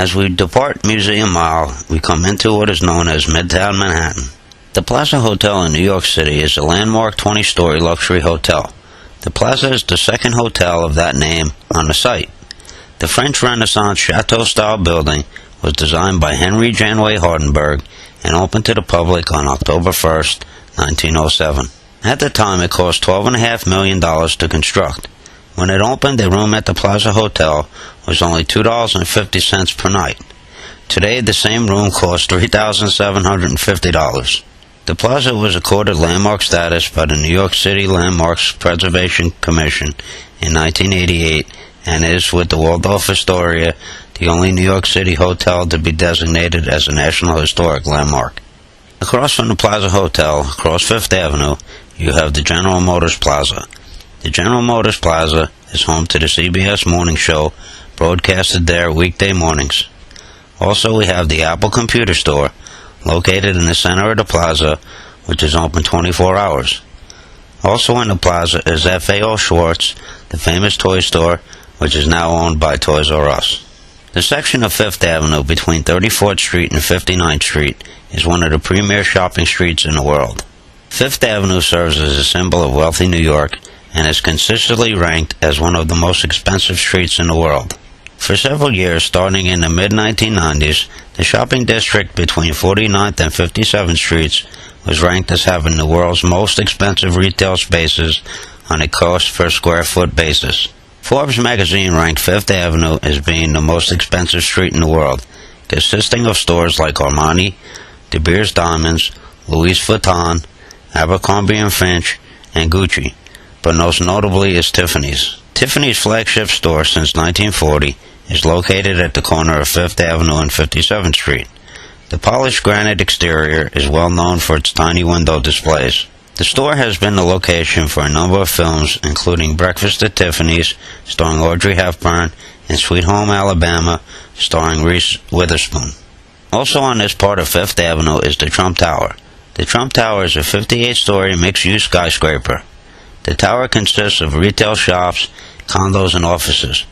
As we depart Museum Mile, we come into what is known as Midtown Manhattan. The Plaza Hotel in New York City is a landmark 20-story luxury hotel. The Plaza is the second hotel of that name on the site. The French Renaissance chateau-style building was designed by Henry Janeway Hardenberg and opened to the public on October 1st, 1907. At the time, it cost $12.5 million to construct. When it opened, a room at the Plaza Hotel was only $2.50 per night. Today, the same room costs $3,750. The Plaza was accorded landmark status by the New York City Landmarks Preservation Commission in 1988 and is, with the Waldorf Astoria, the only New York City hotel to be designated as a National Historic Landmark. Across from the Plaza Hotel, across Fifth Avenue, you have the General Motors Plaza. The General Motors Plaza is home to the CBS Morning Show, broadcasted there weekday mornings. Also, we have the Apple Computer Store, located in the center of the plaza, which is open 24 hours. Also in the plaza is F.A.O. Schwartz, the famous toy store, which is now owned by Toys R Us. The section of Fifth Avenue between 34th Street and 59th Street is one of the premier shopping streets in the world. Fifth Avenue serves as a symbol of wealthy New York and is consistently ranked as one of the most expensive streets in the world. For several years, starting in the mid-1990s, the shopping district between 49th and 57th Streets was ranked as having the world's most expensive retail spaces on a cost per square foot basis. Forbes magazine ranked Fifth Avenue as being the most expensive street in the world, consisting of stores like Armani, De Beers Diamonds, Louis Vuitton, Abercrombie & Fitch, and Gucci, but most notably is Tiffany's. Tiffany's flagship store since 1940 is located at the corner of Fifth Avenue and 57th Street. The polished granite exterior is well known for its tiny window displays. The store has been the location for a number of films, including Breakfast at Tiffany's, starring Audrey Hepburn, and Sweet Home Alabama, starring Reese Witherspoon. Also on this part of Fifth Avenue is the Trump Tower. The Trump Tower is a 58-story mixed-use skyscraper. The tower consists of retail shops, condos, and offices.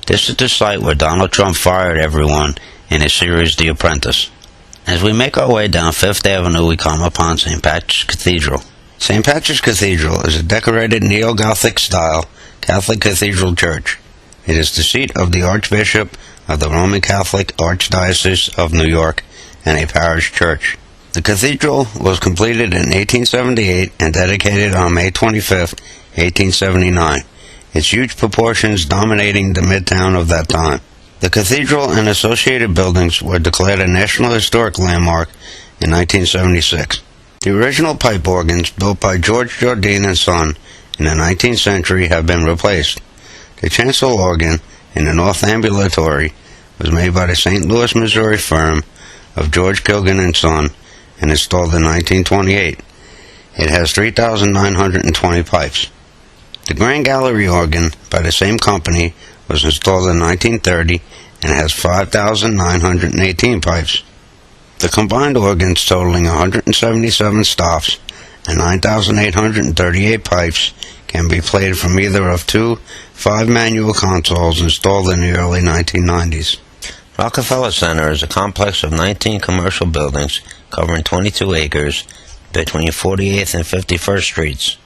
This is the site where Donald Trump fired everyone in his series The Apprentice. As we make our way down Fifth Avenue, we come upon St. Patrick's Cathedral. St. Patrick's Cathedral is a decorated neo-Gothic style Catholic cathedral church. It is the seat of the Archbishop of the Roman Catholic Archdiocese of New York and a parish church. The cathedral was completed in 1878 and dedicated on May 25, 1879, its huge proportions dominating the Midtown of that time. The cathedral and associated buildings were declared a National Historic Landmark in 1976. The original pipe organs built by George Jardine and Son in the 19th century have been replaced. The chancel organ in the North Ambulatory was made by the St. Louis, Missouri firm of George Kilgan and Son and installed in 1928. It has 3,920 pipes. The Grand Gallery organ by the same company was installed in 1930 and has 5,918 pipes. The combined organs totaling 177 stops and 9,838 pipes can be played from either of two 5-manual consoles installed in the early 1990s. Rockefeller Center is a complex of 19 commercial buildings covering 22 acres between 48th and 51st Streets.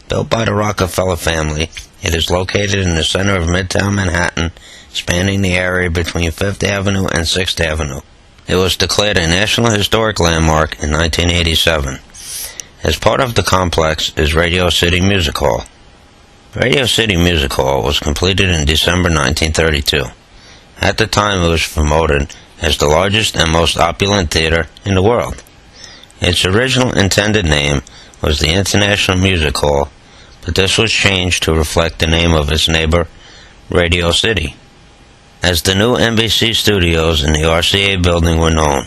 Built by the Rockefeller family, it is located in the center of Midtown Manhattan, spanning the area between 5th Avenue and 6th Avenue. It was declared a National Historic Landmark in 1987. As part of the complex is Radio City Music Hall. Radio City Music Hall was completed in December 1932. At the time, it was promoted as the largest and most opulent theater in the world. Its original intended name was the International Music Hall, but this was changed to reflect the name of its neighbor, Radio City, as the new NBC studios in the RCA building were known.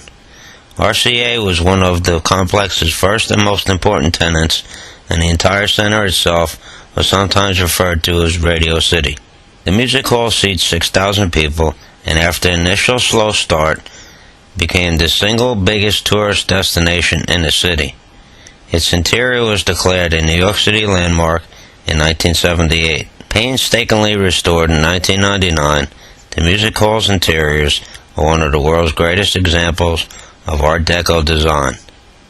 RCA was one of the complex's first and most important tenants, and the entire center itself was sometimes referred to as Radio City. The music hall seats 6,000 people, and after an initial slow start, became the single biggest tourist destination in the city. Its interior was declared a New York City landmark in 1978. Painstakingly restored in 1999, the music hall's interiors are one of the world's greatest examples of Art Deco design.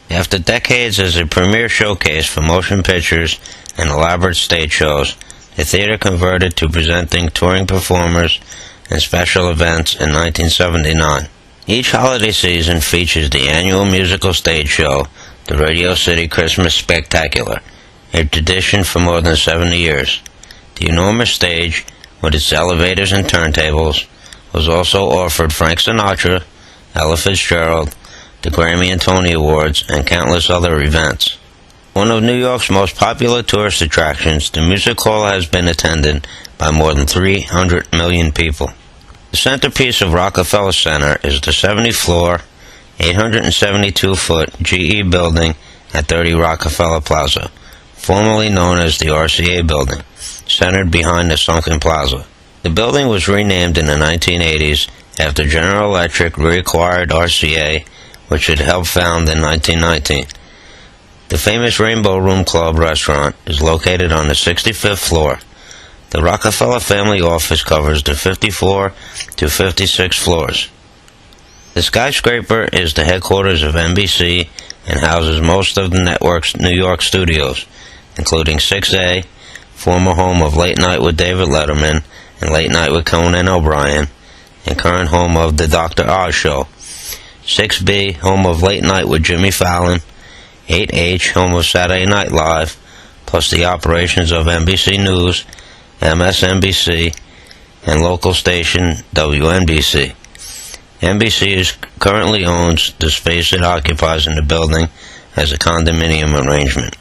After decades as a premier showcase for motion pictures and elaborate stage shows, the theater converted to presenting touring performers and special events in 1979. Each holiday season features the annual musical stage show, the Radio City Christmas Spectacular, a tradition for more than 70 years. The enormous stage, with its elevators and turntables, was also offered Frank Sinatra, Ella Fitzgerald, the Grammy and Tony Awards, and countless other events. One of New York's most popular tourist attractions, the Music Hall has been attended by more than 300 million people. The centerpiece of Rockefeller Center is the 70-floor, 872-foot GE building at 30 Rockefeller Plaza, formerly known as the RCA building, centered behind the sunken plaza. The building was renamed in the 1980s after General Electric reacquired RCA, which it helped found in 1919. The famous Rainbow Room Club restaurant is located on the 65th floor. The Rockefeller family office covers the 54 to 56 floors. The skyscraper is the headquarters of NBC and houses most of the network's New York studios, including 6A, former home of Late Night with David Letterman and Late Night with Conan O'Brien, and current home of The Dr. Oz Show, 6B, home of Late Night with Jimmy Fallon, 8H, home of Saturday Night Live, plus the operations of NBC News, MSNBC, and local station WNBC. NBC currently owns the space it occupies in the building as a condominium arrangement.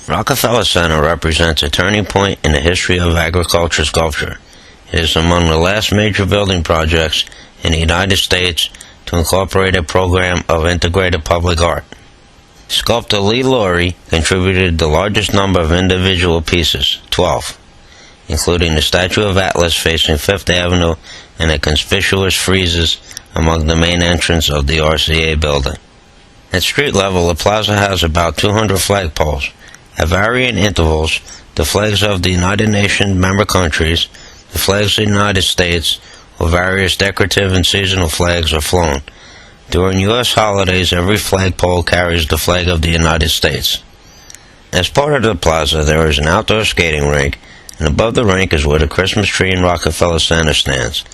Rockefeller Center represents a turning point in the history of agriculture sculpture. It is among the last major building projects in the United States to incorporate a program of integrated public art. Sculptor Lee Laurie contributed the largest number of individual pieces, 12, including the statue of Atlas facing Fifth Avenue and the conspicuous friezes among the main entrance of the RCA building. At street level, the plaza has about 200 flagpoles. At varying intervals, the flags of the United Nations member countries, the flags of the United States, or various decorative and seasonal flags are flown. During U.S. holidays, every flagpole carries the flag of the United States. As part of the plaza, there is an outdoor skating rink, and above the rink is where the Christmas tree in Rockefeller Center stands,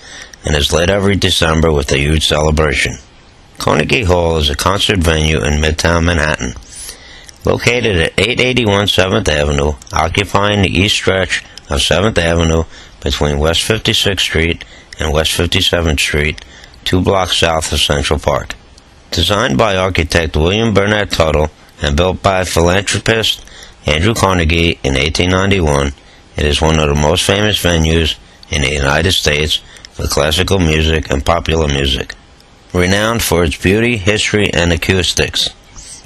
and is lit every December with a huge celebration. Carnegie Hall is a concert venue in Midtown Manhattan. Located at 881 7th Avenue, occupying the east stretch of 7th Avenue between West 56th Street and West 57th Street, 2 blocks south of Central Park. Designed by architect William Burnett Tuttle and built by philanthropist Andrew Carnegie in 1891, it is one of the most famous venues in the United States for classical music and popular music. Renowned for its beauty, history, and acoustics,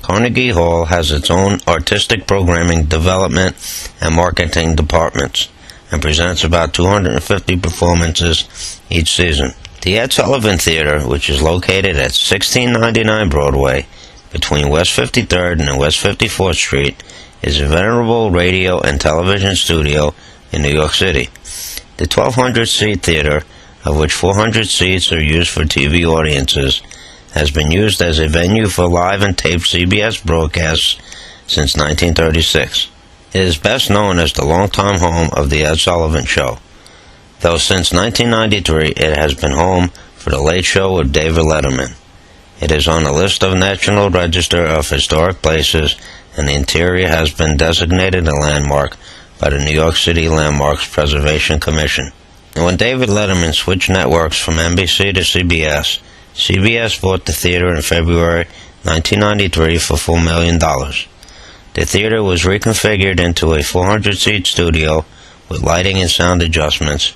Carnegie Hall has its own artistic programming, development, and marketing departments, and presents about 250 performances each season. The Ed Sullivan Theater, which is located at 1699 Broadway, between West 53rd and West 54th Street, is a venerable radio and television studio in New York City. The 1,200-seat theater, of which 400 seats are used for TV audiences, has been used as a venue for live and taped CBS broadcasts since 1936. It is best known as the longtime home of The Ed Sullivan Show, though since 1993 it has been home for The Late Show with David Letterman. It is on the list of National Register of Historic Places, and the interior has been designated a landmark by the New York City Landmarks Preservation Commission. And when David Letterman switched networks from NBC to CBS, CBS bought the theater in February 1993 for $4 million. The theater was reconfigured into a 400-seat studio with lighting and sound adjustments,